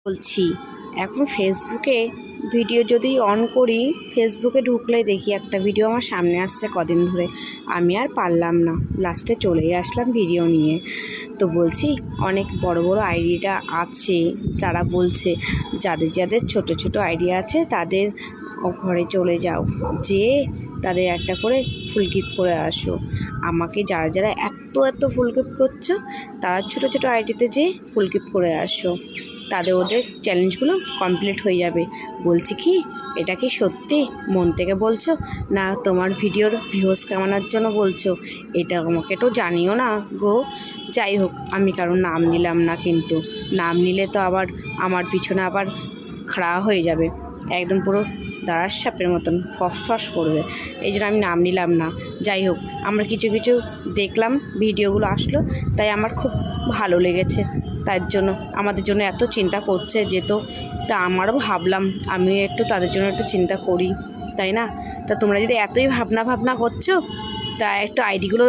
বলছি এখন ফেসবুকে ভিডিও যদি অন করি, ফেসবুকে ঢুকলে দেখি একটা ভিডিও আমার সামনে আসছে কদিন ধরে। আমি আর পারলাম না, লাস্টে চলেই আসলাম ভিডিও নিয়ে। তো বলছি অনেক বড় বড় আইডিটা আছে, যারা বলছে যাদের যাদের ছোট ছোট আইডিয়া আছে তাদের ঘরে চলে যাও, যে তাদের একটা করে ফুল গিফট করে আসো। আমাকে যারা যারা এত এত ফুল গিফট করছো তারা ছোট ছোট আইডিতে যে ফুল গিফট করে আসো, তাদের ওদের চ্যালেঞ্জগুলো কমপ্লিট হয়ে যাবে। বলছি কি, এটা কি সত্যি মন থেকে বলছো, না তোমার ভিডিওর ভিউজ কামানোর জন্য বলছো? এটা আমাকে তো জানিও না গো। যাই হোক, আমি কারোর নাম নিলাম না, কিন্তু নাম নিলে তো আবার আমার পিছনে আবার খাড়া হয়ে যাবে, একদম পুরো দাঁড়ার সাপের মতন ফস করবে। এই জন্য আমি নাম নিলাম না। যাই হোক, আমরা কিছু কিছু দেখলাম, ভিডিওগুলো আসলো, তাই আমার খুব ভালো লেগেছে। তার জন্য আমাদের জন্য এত চিন্তা করছে যেহেতু, তা আমারও ভাবলাম আমিও একটু তাদের জন্য একটু চিন্তা করি, তাই না? তা তোমরা যদি এতই ভাবনা করছো, তা একটু আইডিগুলো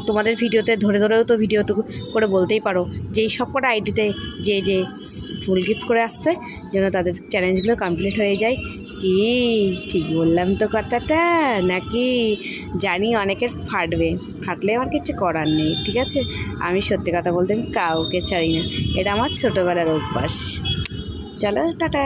তোমাদের ভিডিওতে ধরেও তো ভিডিও তো করে বলতেই পারো যে এই সব কটা আইডিতে যে যে ফুল গিফট করে আসতে, যেন তাদের চ্যালেঞ্জগুলো কমপ্লিট হয়ে যায়। কি ঠিক বললাম তো কথাটা নাকি? জানি অনেকের ফাটলে আমার কিছু করার নেই, ঠিক আছে? আমি সত্যি কথা বলতে আমি কাউকে ছাড়ি না, এটা আমার ছোটোবেলার অভ্যাস। চলো টাটা।